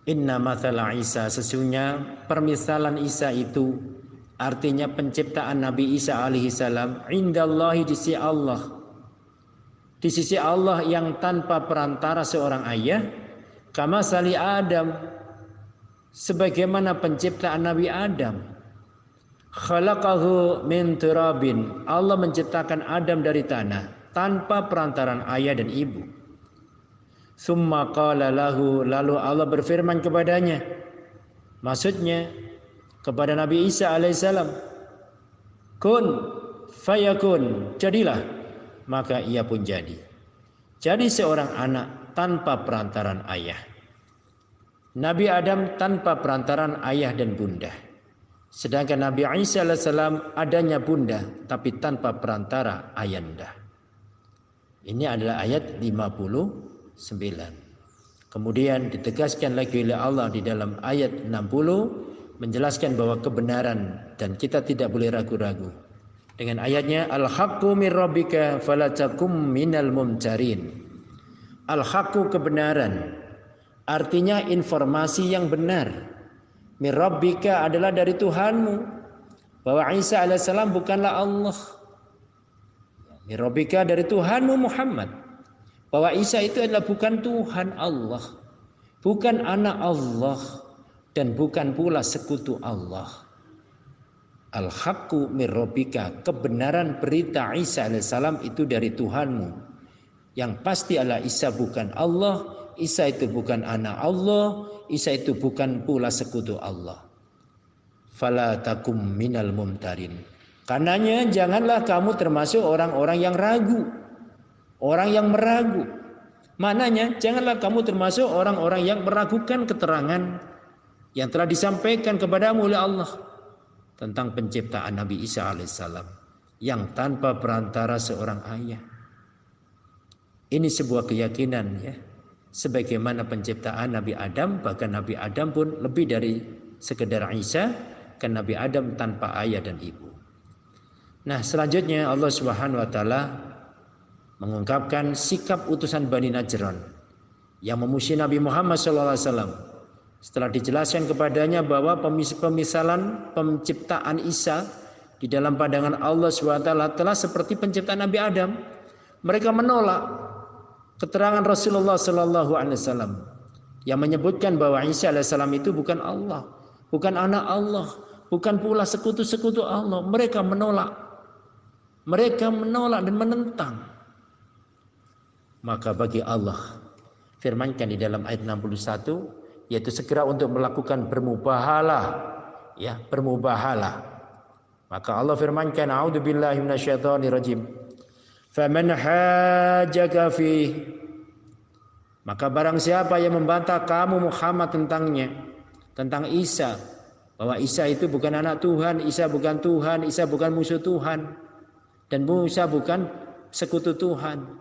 Inna mathala Isa, sesungguhnya permisalan Isa itu artinya penciptaan Nabi Isa alaihi salam, indallahi, di sisi Allah. Di sisi Allah yang tanpa perantara seorang ayah, kama sali Adam, sebagaimana penciptaan Nabi Adam. Khalaqahu min turabin, Allah menciptakan Adam dari tanah tanpa perantaran ayah dan ibu. Summa qala lahu, lalu Allah berfirman kepadanya, maksudnya kepada Nabi Isa alaihissalam, kun fayakun, jadilah, maka ia pun jadi. Jadi seorang anak tanpa perantaran ayah. Nabi Adam tanpa perantaran ayah dan bunda. Sedangkan Nabi Isa alaihissalam adanya bunda tapi tanpa perantara ayanda. Ini adalah ayat 59. Kemudian ditegaskan lagi oleh Allah di dalam ayat 60 menjelaskan bahwa kebenaran dan kita tidak boleh ragu-ragu. Dengan ayatnya al-haqqu mir rabbika fala takum minal mumtarin. Al-haqqu, kebenaran, artinya informasi yang benar. Mir rabbika adalah dari Tuhanmu, bahwa Isa alaihissalam bukanlah Allah. Mir rabbika dari Tuhanmu Muhammad, bahwa Isa itu adalah bukan Tuhan Allah, bukan anak Allah, dan bukan pula sekutu Allah. Al-haqqu mir rabbika, kebenaran berita Isa alaihissalam itu dari Tuhanmu. Yang pasti adalah Isa bukan Allah, Isa itu bukan anak Allah, Isa itu bukan pula sekutu Allah. Fala takum minal mumtarin. Karenanya janganlah kamu termasuk orang-orang yang ragu, orang yang meragu. Maknanya janganlah kamu termasuk orang-orang yang meragukan keterangan yang telah disampaikan kepadamu oleh Allah tentang penciptaan Nabi Isa alaihissalam yang tanpa perantara seorang ayah. Ini sebuah keyakinan ya. Sebagaimana penciptaan Nabi Adam, bahkan Nabi Adam pun lebih dari sekedar Isa, kan Nabi Adam tanpa ayah dan ibu. Nah, selanjutnya Allah Subhanahu wa taala mengungkapkan sikap utusan Bani Najran yang memuji Nabi Muhammad sallallahu alaihi wasallam. Setelah dijelaskan kepadanya bahwa pemisalan penciptaan Isa di dalam pandangan Allah SWT telah seperti penciptaan Nabi Adam, mereka menolak keterangan Rasulullah SAW yang menyebutkan bahwa Isa AS itu bukan Allah, bukan anak Allah, bukan pula sekutu-sekutu Allah. Mereka menolak dan menentang. Maka bagi Allah firmankan di dalam ayat 61, yaitu segera untuk melakukan bermubahalah, ya, bermubahalah. Maka Allah firmankan, a'udzubillahi minasyaitonirrajim. Faman hajjaka fi, maka barang siapa yang membantah kamu Muhammad tentangnya, tentang Isa, bahwa Isa itu bukan anak Tuhan, Isa bukan Tuhan, Isa bukan musuh Tuhan, dan Isa bukan sekutu Tuhan.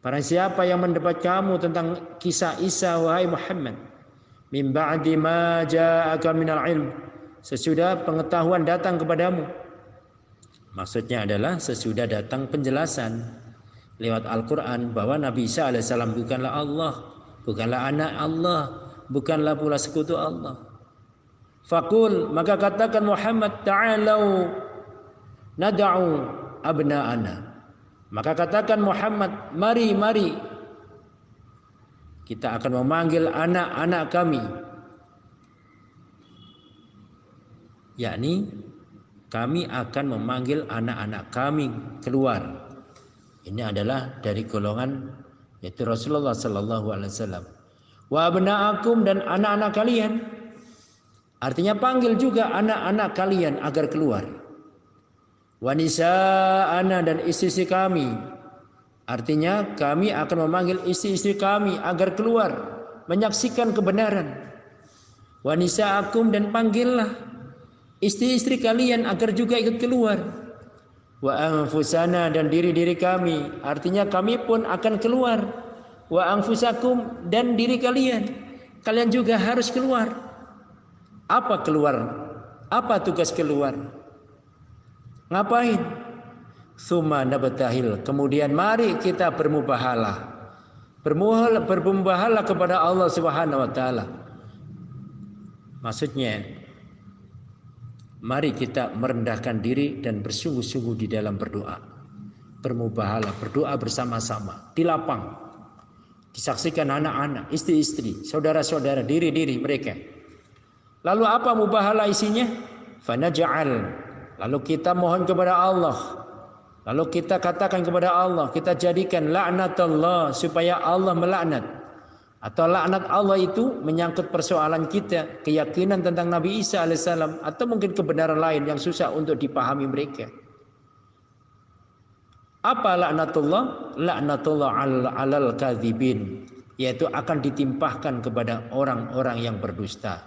Barang siapa yang mendebat kamu tentang kisah Isa, wahai Muhammad, min ba'di ma ja'aka minal ilm, sesudah pengetahuan datang kepadamu. Maksudnya adalah sesudah datang penjelasan lewat Al-Quran bahwa Nabi Isa alaihissalam bukanlah Allah, bukanlah anak Allah, bukanlah pula sekutu Allah. Faqul, maka katakan Muhammad, ta'alau nad'u abna'ana. Maka katakan Muhammad, mari kita akan memanggil anak-anak kami, yakni kami akan memanggil anak-anak kami keluar. Ini adalah dari golongan yaitu Rasulullah sallallahu alaihi wasallam. Wa abna'akum, dan anak-anak kalian. Artinya panggil juga anak-anak kalian agar keluar. Wa nisa'ana, dan istri-istri kami. Artinya kami akan memanggil istri-istri kami agar keluar menyaksikan kebenaran. Wa nisa'akum, dan panggillah istri-istri kalian agar juga ikut keluar. Wa anfusana, dan diri-diri kami. Artinya kami pun akan keluar. Wa anfusakum, dan diri kalian. Kalian juga harus keluar. Apa keluar? Apa tugas keluar? Ngapain? Tsumma nabtahil. Kemudian mari kita bermubahalah. Bermubahalah kepada Allah Subhanahu wa taala. Maksudnya, mari kita merendahkan diri dan bersungguh-sungguh di dalam berdoa. Bermubahalah, berdoa bersama-sama di lapang. Disaksikan anak-anak, istri-istri, saudara-saudara, diri-diri mereka. Lalu apa mubahalah isinya? Fanaj'al. Lalu kita mohon kepada Allah. Lalu kita katakan kepada Allah, kita jadikan laknatullah, supaya Allah melaknat. Atau laknat Allah itu menyangkut persoalan kita, keyakinan tentang Nabi Isa alaihissalam, atau mungkin kebenaran lain yang susah untuk dipahami mereka. Apa laknatullah? Laknatullah alal kadzibin, yaitu akan ditimpahkan kepada orang-orang yang berdusta.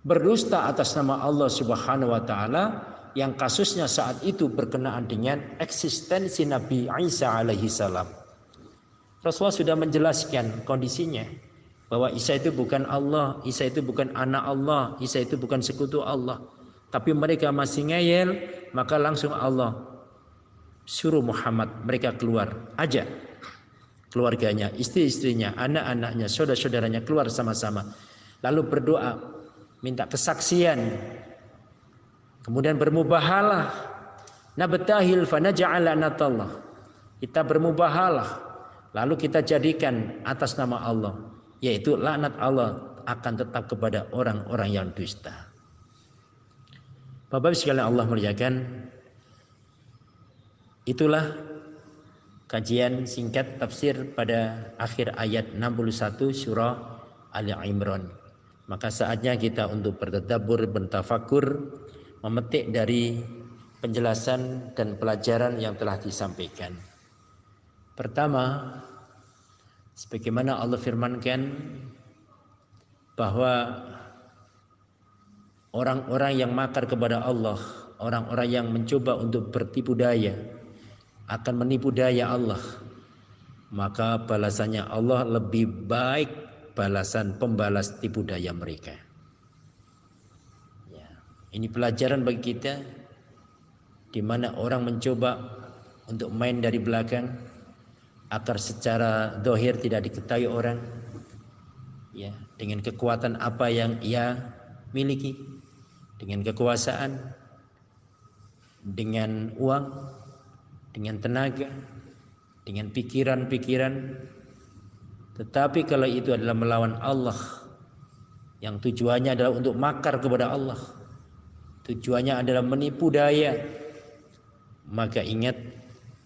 Berdusta atas nama Allah Subhanahu wa taala, yang kasusnya saat itu berkenaan dengan eksistensi Nabi Isa alaihi salam. Rasulullah sudah menjelaskan kondisinya, bahwa Isa itu bukan Allah, Isa itu bukan anak Allah, Isa itu bukan sekutu Allah. Tapi mereka masih ngeyel, maka langsung Allah suruh Muhammad, mereka keluar, ajak keluarganya, istri-istrinya, anak-anaknya, saudara-saudaranya keluar sama-sama. Lalu berdoa, minta kesaksian. Kemudian bermubahalah. Nabtahil fanaj'al la'natallah. Kita bermubahalah. Lalu kita jadikan atas nama Allah, yaitu laknat Allah akan tetap kepada orang-orang yang dusta. Bapak-Bapak sekalian Allah muliakan, itulah kajian singkat tafsir pada akhir ayat 61 surah Ali Imran. Maka saatnya kita untuk bertadabbur, bertafakur, memetik dari penjelasan dan pelajaran yang telah disampaikan. Pertama, sebagaimana Allah firmankan bahwa orang-orang yang makar kepada Allah, orang-orang yang mencoba untuk bertipu daya, akan menipu daya Allah, maka balasannya Allah lebih baik balasan pembalas tipu daya mereka. Ya, ini pelajaran bagi kita, di mana orang mencoba untuk main dari belakang agar secara zahir tidak diketahui orang, ya, dengan kekuatan apa yang ia miliki, dengan kekuasaan, dengan uang, dengan tenaga, dengan pikiran-pikiran. Tetapi kalau itu adalah melawan Allah, yang tujuannya adalah untuk makar kepada Allah, tujuannya adalah menipu daya, maka ingat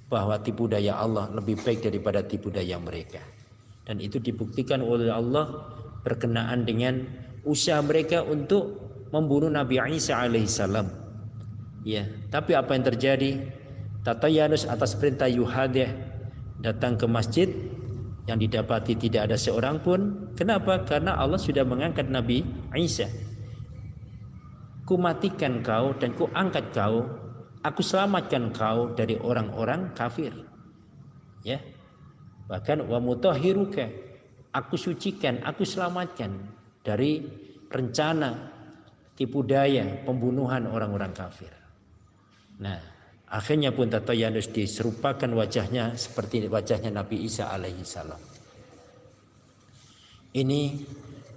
bahwa tipu daya Allah lebih baik daripada tipu daya mereka. Dan itu dibuktikan oleh Allah berkenaan dengan usaha mereka untuk membunuh Nabi Isa alaihissalam. Ya, tapi apa yang terjadi? Tatayanus atas perintah Yuhadah datang ke masjid, yang didapati tidak ada seorang pun. Kenapa? Karena Allah sudah mengangkat Nabi Isa. Ku matikan kau dan ku angkat kau, aku selamatkan kau dari orang-orang kafir. Ya. Bahkan wa mutahhiruka, aku sucikan, aku selamatkan dari rencana tipu daya pembunuhan orang-orang kafir. Nah, akhirnya pun Tatayanus diserupakan wajahnya seperti wajahnya Nabi Isa alaihi salam. Ini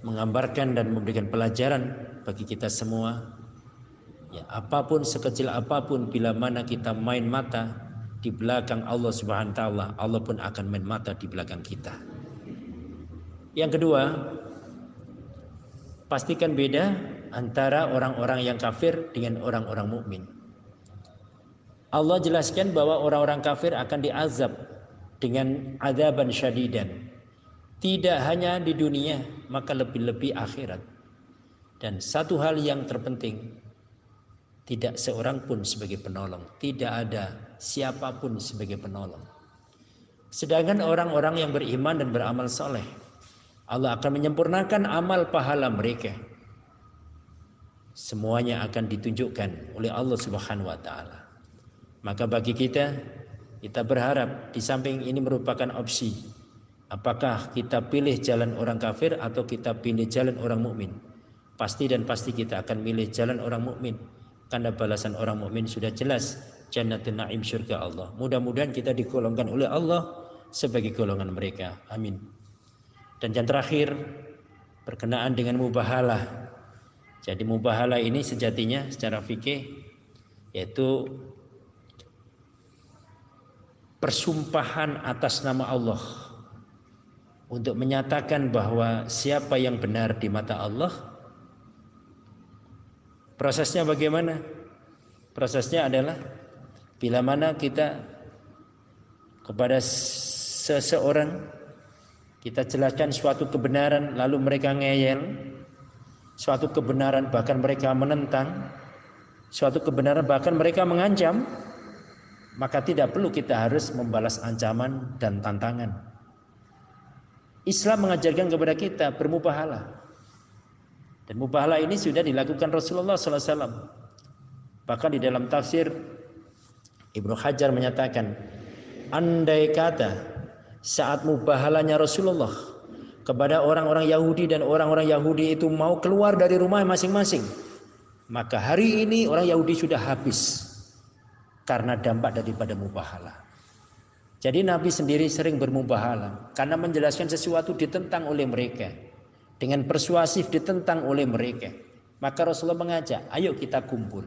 menggambarkan dan memberikan pelajaran bagi kita semua. Ya, apapun, sekecil apapun, bila mana kita main mata di belakang Allah Subhanahu wa taala, Allah pun akan main mata di belakang kita. Yang kedua, pastikan beda antara orang-orang yang kafir dengan orang-orang mukmin. Allah jelaskan bahwa orang-orang kafir akan diazab dengan adzaban syadidan. Tidak hanya di dunia, maka lebih-lebih akhirat. Dan satu hal yang terpenting, tidak seorang pun sebagai penolong, tidak ada siapapun sebagai penolong. Sedangkan orang-orang yang beriman dan beramal soleh, Allah akan menyempurnakan amal pahala mereka. Semuanya akan ditunjukkan oleh Allah Subhanahu wa taala. Maka bagi kita berharap di samping ini merupakan opsi. Apakah kita pilih jalan orang kafir atau kita pilih jalan orang mukmin? Pasti dan pasti kita akan milih jalan orang mukmin, karena balasan orang mukmin sudah jelas, jannatul na'im, surga Allah. Mudah-mudahan kita digolongkan oleh Allah sebagai golongan mereka. Amin. Dan yang terakhir berkenaan dengan mubahalah. Jadi mubahalah ini sejatinya secara fikih yaitu persumpahan atas nama Allah untuk menyatakan bahwa siapa yang benar di mata Allah. Prosesnya bagaimana? Prosesnya adalah bila mana kita kepada seseorang kita jelaskan suatu kebenaran lalu mereka ngeyel, suatu kebenaran bahkan mereka menentang, suatu kebenaran bahkan mereka mengancam, maka tidak perlu kita harus membalas ancaman dan tantangan. Islam mengajarkan kepada kita bermubahalah. Dan mubahalah ini sudah dilakukan Rasulullah SAW. Bahkan di dalam tafsir Ibnu Hajar menyatakan, andai kata saat mubahalahnya Rasulullah kepada orang-orang Yahudi dan orang-orang Yahudi itu mau keluar dari rumah masing-masing, maka hari ini orang Yahudi sudah habis karena dampak daripada mubahalah. Jadi Nabi sendiri sering bermubahalah karena menjelaskan sesuatu ditentang oleh mereka, dengan persuasif ditentang oleh mereka. Maka Rasulullah mengajak, ayo kita kumpul,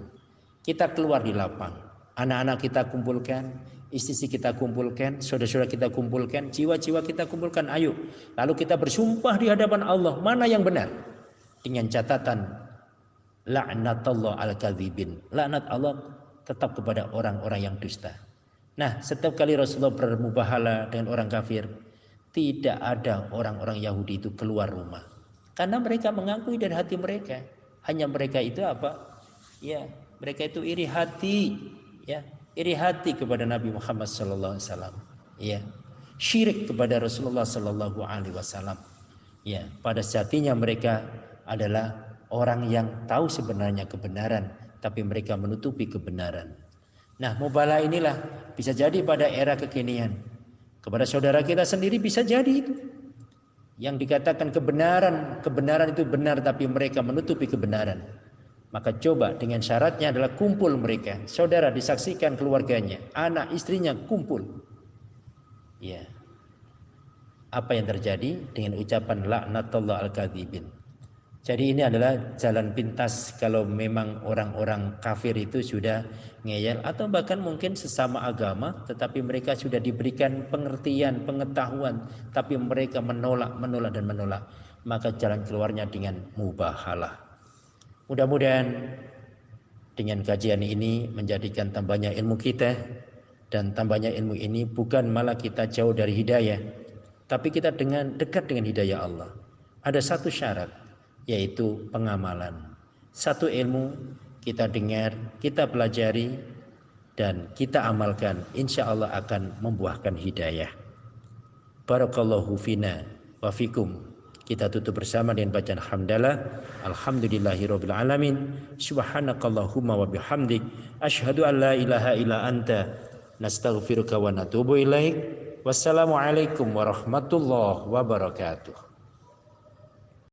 kita keluar di lapang, anak-anak kita kumpulkan, istri kita kumpulkan, saudara-saudara kita kumpulkan, jiwa-jiwa kita kumpulkan, ayo. Lalu kita bersumpah di hadapan Allah mana yang benar, dengan catatan la'natullah al-kadzibin, laknat Allah tetap kepada orang-orang yang dusta. Nah, setiap kali Rasulullah bermubahalah dengan orang kafir, tidak ada orang-orang Yahudi itu keluar rumah, karena mereka mengakui dari hati mereka, hanya mereka itu apa? Ya, mereka itu iri hati, ya, iri hati kepada Nabi Muhammad sallallahu alaihi wasallam, ya, syirik kepada Rasulullah sallallahu alaihi wasallam. Ya, pada sejatinya mereka adalah orang yang tahu sebenarnya kebenaran, tapi mereka menutupi kebenaran. Nah, mubahalah inilah bisa jadi pada era kekinian. Kepada saudara kita sendiri bisa jadi itu. Yang dikatakan kebenaran itu benar tapi mereka menutupi kebenaran. Maka coba dengan syaratnya adalah kumpul mereka. Saudara disaksikan keluarganya, anak istrinya kumpul. Ya. Apa yang terjadi dengan ucapan laknatullah al-kadzibin. Jadi ini adalah jalan pintas kalau memang orang-orang kafir itu sudah ngeyel atau bahkan mungkin sesama agama tetapi mereka sudah diberikan pengertian, pengetahuan tapi mereka menolak, maka jalan keluarnya dengan mubahalah. Mudah-mudahan dengan kajian ini menjadikan tambahnya ilmu kita, dan tambahnya ilmu ini bukan malah kita jauh dari hidayah, tapi kita dekat dengan hidayah Allah. Ada satu syarat, yaitu pengamalan. Satu ilmu kita dengar, kita pelajari, dan kita amalkan, insya Allah akan membuahkan hidayah. Barakallahu fina wa fikum. Kita tutup bersama dengan bacaan hamdalah. Alhamdulillahirabbil alamin. Subhanakallahumma wa bihamdik, asyhadu an la ilaha illa anta, nastaghfiruka wa natubu ilaik. Wassalamualaikum warahmatullahi wabarakatuh.